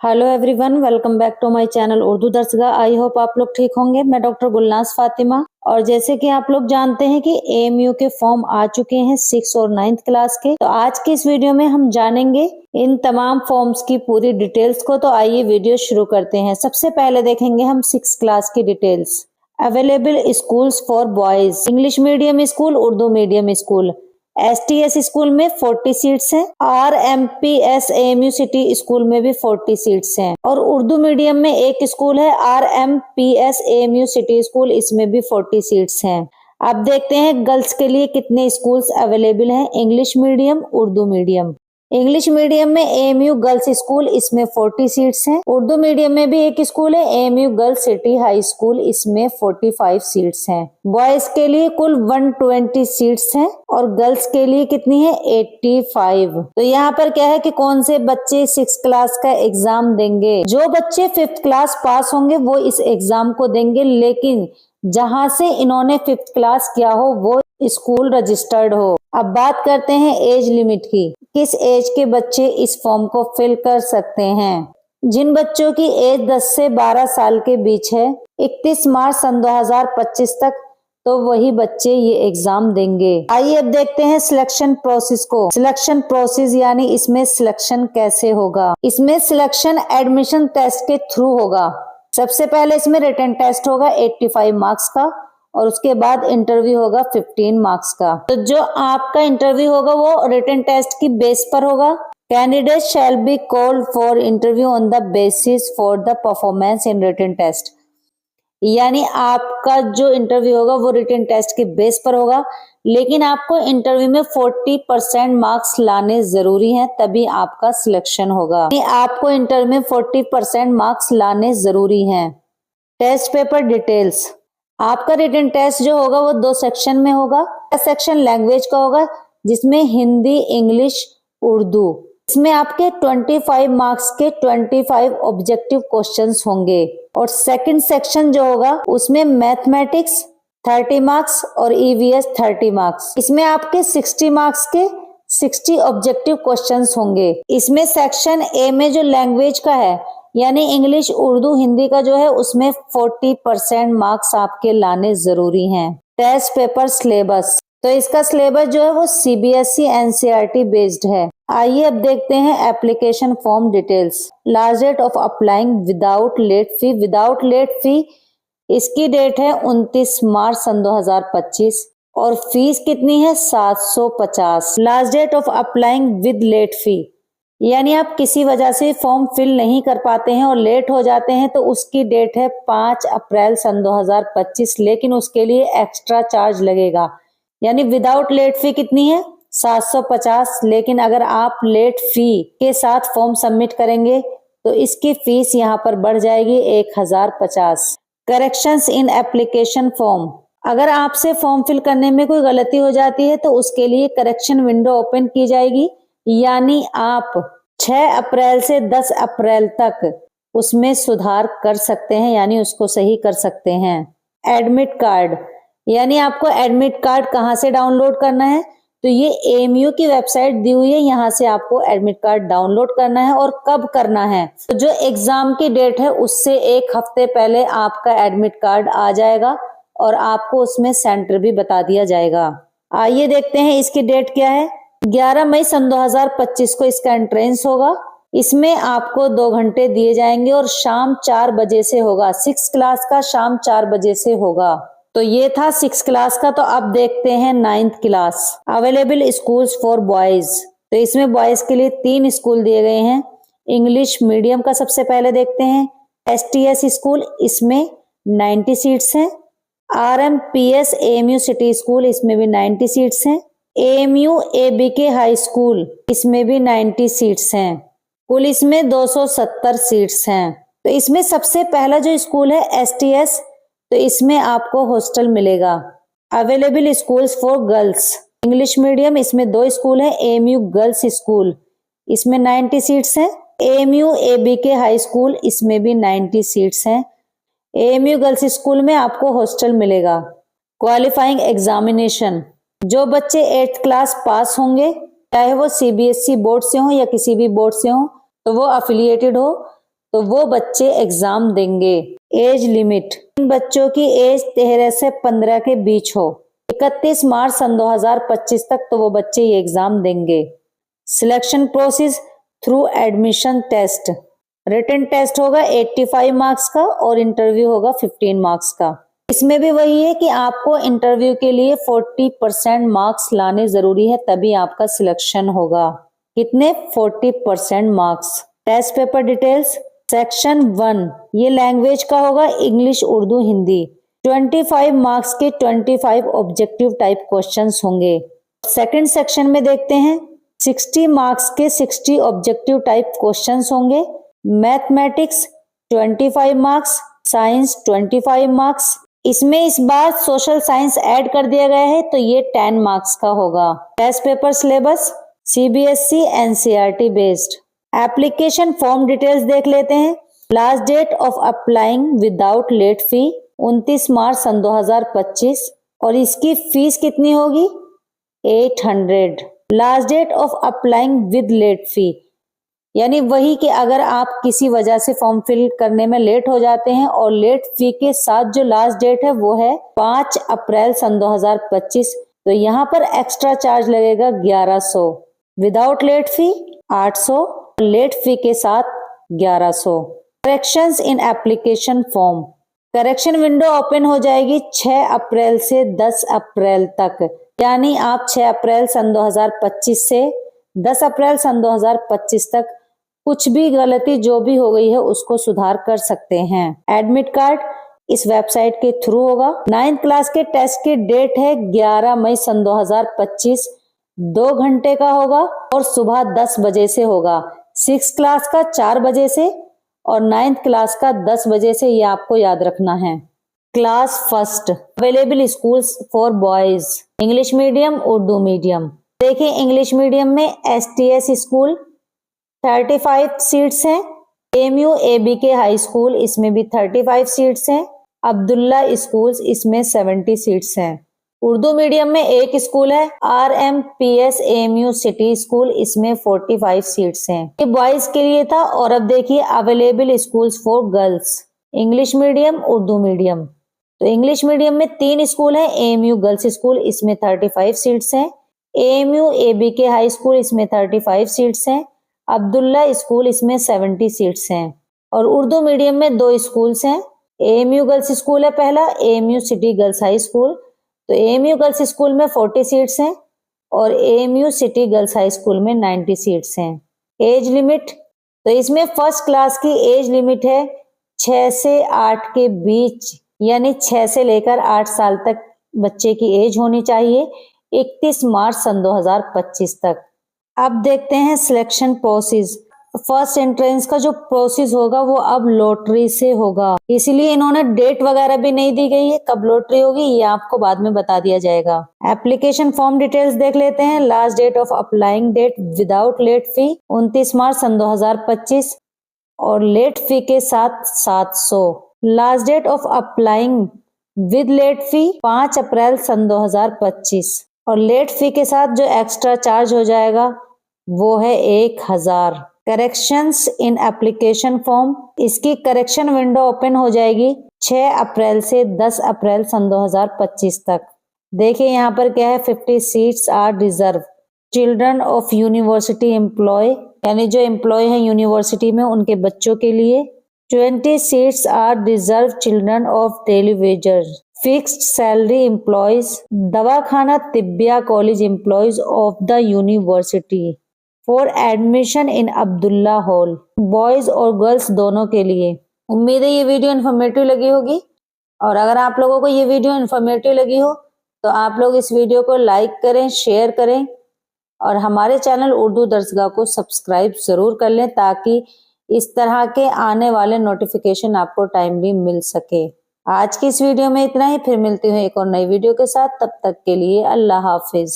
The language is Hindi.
Hello everyone, welcome back to my channel Urdu Darsgah. I hope आप लोग ठीक होंगे। मैं डॉक्टर गुलनाज फातिमा। और जैसे कि आप लोग जानते हैं कि एएमयू के फॉर्म आ चुके हैं 6 और 9th क्लास के। तो आज की इस वीडियो में हम जानेंगे इन तमाम फॉर्म्स की पूरी डिटेल्स को। तो आइए वीडियो शुरू करते हैं। सबसे पहले देखेंगे हम 6 क्लास की details. Available schools for boys, English medium school, Urdu medium school. STS school में 40 सीट्स हैं। आरएमपीएस एएमयू सिटी स्कूल में भी 40 सीट्स हैं। और उर्दू मीडियम में एक स्कूल है आरएमपीएस एएमयू सिटी स्कूल, इसमें भी 40 सीट्स हैं। अब देखते हैं गर्ल्स के लिए कितने स्कूल्स अवेलेबल हैं। English medium, Urdu medium. English medium में एएमयू गर्ल्स स्कूल, इसमें 40 सीट्स हैं। उर्दू मीडियम में भी एक स्कूल है AMU girls city high school, इसमें 45 सीट्स हैं। बॉयज के लिए कुल 120 सीट्स हैं और गर्ल्स के लिए कितनी है 85। तो यहाँ पर क्या है कि कौन से बच्चे 6 क्लास का एग्जाम देंगे। जो बच्चे 5th क्लास पास होंगे वो इस एग्जाम को देंगे, लेकिन जहां से इन्होंने 5th क्लास किया हो वो स्कूल रजिस्टर्ड हो। अब बात करते हैं एज लिमिट की। किस एज के बच्चे इस फॉर्म को फिल कर सकते हैं। जिन बच्चों की एज 10 से 12 साल के बीच है 31 मार्च सन 2025 तक, तो वही बच्चे ये एग्जाम देंगे। आइए अब देखते हैं सिलेक्शन प्रोसेस को। सिलेक्शन प्रोसेस यानी इसमें सिलेक्शन कैसे होगा। इसमें सिलेक्शन एडमिशन टेस्ट के थ्रू होगा। सबसे पहले इसमें रिटन टेस्ट होगा 85 मार्क्स का और उसके बाद इंटरव्यू होगा 15 मार्क्स का। तो जो आपका इंटरव्यू होगा वो रिटन टेस्ट की बेस पर होगा। Candidate shall be called for interview on the basis for the performance in written test. यानी आपका जो इंटरव्यू होगा वो रिटन टेस्ट के बेस पर होगा, लेकिन आपको इंटरव्यू में 40% मार्क्स लाने जरूरी हैं, तभी आपका सिलेक्शन होगा। आपको इंटरव्यू में 40% मार्क्स लाने जरूरी हैं। Test paper details. आपका रिटन टेस्ट जो होगा वो 2 सेक्शन में होगा। पहला सेक्शन लैंग्वेज का होगा जिसमें हिंदी, इंग्लिश, उर्दू। इसमें आपके 25 मार्क्स के 25 ऑब्जेक्टिव क्वेश्चंस होंगे। और सेकंड सेक्शन जो होगा उसमें मैथमेटिक्स 30 मार्क्स और ईवीएस 30 मार्क्स। इसमें आपके 60 मार्क्स के 60 ऑब्जेक्टिव क्वेश्चंस होंगे। इसमें सेक्शन ए में जो लैंग्वेज का है यानी इंग्लिश, उर्दू, हिंदी का जो है उसमें 40% मार्क्स आपके लाने जरूरी हैं। टेस्ट पेपर सिलेबस, तो इसका सिलेबस जो है वो सीबीएसई एनसीईआरटी बेस्ड है। आइए अब देखते हैं application form details. Last date of applying without late fee. Without late fee इसकी डेट है 29 मार्च सन 2025 और फीस कितनी है 750। Last date of applying with late fee यानी आप किसी वजह से फॉर्म फिल नहीं कर पाते हैं और लेट हो जाते हैं तो उसकी डेट है 5 अप्रैल सन 2025, लेकिन उसके लिए एक्स्ट्रा चार्ज लगेगा। यानी विदाउट लेट फी कितनी है 750, लेकिन अगर आप लेट फी के साथ फॉर्म सबमिट करेंगे तो इसकी फीस यहाँ पर बढ़ जाएगी 1050। Corrections in application form. अगर आपसे फॉर्म फिल करने में कोई गलती हो जाती है तो उसके लिए करेक्शन विंडो ओपन की जाएगी, यानी आप 6 अप्रैल से 10 अप्रैल तक उसमें सुधार कर सकते हैं, यानी उसको सही कर सकते हैं। एडमिट कार्ड, यानी आपको एडमिट कार्ड कहाँ से डाउनलोड करना है, तो ये एएमयू की वेबसाइट दी हुई है, यहाँ से आपको एडमिट कार्ड डाउनलोड करना है। और कब करना है, तो जो एग्जाम की डेट है उससे 1 हफ्ते पहले आपका एडमिट कार्ड आ जाएगा और आपको उसमें सेंटर भी बता दिया जाएगा। आइए देखते हैं इसकी डेट क्या है। 11 मई सन 2025 को इसका एंट्रेंस होगा। इसमें आपको 2 घंटे दिए जाएंगे और शाम 4 बजे से होगा। 6 क्लास का शाम 4 बजे से होगा। तो ये था 6 क्लास का। तो अब देखते हैं 9th class. Available schools for boys, तो इसमें बॉयज के लिए 3 स्कूल दिए गए हैं। इंग्लिश मीडियम का सबसे पहले देखते हैं। एसटीएस स्कूल, इसमें 90 सीट्स हैं। आरएमपीएस एएमयू सिटी स्कूल, इसमें भी 90 सीट्स हैं। एएमयू एबीके हाई स्कूल, इसमें भी 90 सीट्स हैं। कुल इसमें 270 सीट्स हैं। तो इसमें सबसे पहला जो स्कूल है एसटीएस, तो इसमें आपको हॉस्टल मिलेगा। Available schools for girls, English medium, इसमें 2 स्कूल है। एएमयू गर्ल्स स्कूल, इसमें 90 सीट्स हैं। एएमयू एबीके हाई स्कूल, इसमें भी 90 सीट्स हैं। एएमयू गर्ल्स स्कूल में आपको हॉस्टल मिलेगा। क्वालिफाइंग एग्जामिनेशन, जो बच्चे 8th क्लास पास होंगे, चाहे वो सीबीएसई बोर्ड से हो या किसी भी बोर्ड से हो, तो वो अफिलिएटेड हो, तो वो बच्चे एग्जाम देंगे। एज लिमिट, इन बच्चों की एज 13 से 15 के बीच हो, 31 मार्च सन 2025 तक, तो वो बच्चे ये एग्जाम देंगे। Selection process through admission test, written test होगा 85 मार्क्स का और इंटरव्यू होगा 15 मार्क्स का। इसमें भी वही है कि आपको इंटरव्यू के लिए 40% मार्क्स लाने जरूरी है, तभी आपका सिलेक्शन होगा। कितने? 40% marks. Test paper details, section 1 ये लैंग्वेज का होगा, इंग्लिश, उर्दू, हिंदी। 25 मार्क्स के 25 ऑब्जेक्टिव टाइप क्वेश्चंस होंगे। सेकंड सेक्शन में देखते हैं, 60 मार्क्स के 60 ऑब्जेक्टिव टाइप क्वेश्चंस होंगे। Mathematics 25 marks, science 25 marks. इसमें इस बार सोशल साइंस ऐड कर दिया गया है, तो ये 10 मार्क्स का होगा। Test paper syllabus CBSE NCERT based. Application form details देख लेते हैं। Last date of applying without late fee 29 March सन 2025 और इसकी फीस कितनी होगी? 800। Last date of applying with late fee, यानी वही कि अगर आप किसी वजह से फॉर्म फिल करने में लेट हो जाते हैं और लेट फी के साथ जो लास्ट डेट है वो है 5 अप्रैल सन 2025, तो यहाँ पर एक्स्ट्रा चार्ज लगेगा 1100। Without late fee 800, late fee के साथ 1100। Corrections in application form, correction window open हो जाएगी 6 अप्रैल से 10 अप्रैल तक, यानी आप 6 अप्रैल सन 2025 से 10 अप्रैल सन 2025 तक कुछ भी गलती जो भी हो गई है उसको सुधार कर सकते हैं। एडमिट कार्ड इस वेबसाइट के थ्रू होगा। 9th क्लास के टेस्ट की डेट है 11 मई सन 2025, 2 घंटे का होगा और सुबह 10 बजे से होगा। 6th क्लास का 4 बजे से और 9th क्लास का 10 बजे से, ये आपको याद रखना है। Class first, available schools for boys, English medium, Urdu medium. देखिए इंग्लिश मीडियम में STS स्कूल 35 सीट्स हैं। AMU ABK हाई स्कूल, इसमें भी 35 सीट्स हैं। अब्दुल्ला स्कूल्स, इसमें 70 सीट्स हैं। उर्दू मीडियम में एक स्कूल है, RMPS AMU सिटी स्कूल, इसमें 45 सीट्स हैं। ये बॉयज के लिए था। और अब देखिए available schools for girls, English medium, Urdu medium. तो इंग्लिश मीडियम में 3 स्कूल हैं। AMU गर्ल्स स्कूल, इसमें 35 सीट्स हैं। AMU ABK हाई स्कूल, इसमें 35 सीट्स हैं। अब्दुल्ला स्कूल, इसमें 70 सीट्स हैं। और उर्दू मीडियम में 2 स्कूल्स हैं। AMU गर्ल्स स्कूल है पहला, AMU city girls high school. तो AMU गर्ल्स स्कूल में 40 सीट्स हैं और AMU city girls high school में 90 सीट्स हैं। एज लिमिट, तो इसमें फर्स्ट क्लास की एज लिमिट है 6 से 8 के बीच, यानी 6 से लेकर 8 साल तक बच्चे की एज होनी चाहिए, 31 मार्च सन 2025 तक। अब देखते हैं सिलेक्शन प्रोसेस। फर्स्ट एंट्रेंस का जो प्रोसेस होगा वो अब लॉटरी से होगा, इसीलिए इन्होंने डेट वगैरह भी नहीं दी गई है, कब लॉटरी होगी ये आपको बाद में बता दिया जाएगा। एप्लीकेशन फॉर्म डिटेल्स देख लेते हैं। Last date of applying date without late fee 29 March सन 2025 और लेट फी के साथ 700। Last date of applying with late fee 5 April सन 2025 और लेट फी के साथ जो एक्स्ट्रा चार्ज हो जाएगा वो है 1000। करेक्शंस इन एप्लीकेशन फॉर्म, इसकी करेक्शन विंडो ओपन हो जाएगी 6 अप्रैल से 10 अप्रैल सन 2025 तक। देखिए यहाँ पर क्या है, 50 seats are reserve children of university employ, यानी जो एम्प्लॉय है यूनिवर्सिटी में उनके बच्चों के लिए। 20 seats are reserve children of daily wagers, fixed salary employees, Dawakhana Tibbiya college employees of the university for admission in Abdullah hall, boys और गर्ल्स दोनों के लिए। उम्मीद है ये वीडियो इन्फॉर्मेटिव लगी होगी और अगर आप लोगों को ये वीडियो इन्फॉर्मेटिव लगी हो तो आप लोग इस वीडियो को लाइक करें, शेयर करें और हमारे चैनल उर्दू दर्सगाह को सब्सक्राइब जरूर कर लें ताकि इस तरह के आने वाले नोटिफिकेशन आपको टाइमली मिल सके। आज की इस वीडियो में इतना ही, फिर मिलती हूँ एक और नई वीडियो के साथ। तब तक के लिए अल्लाह हाफिज।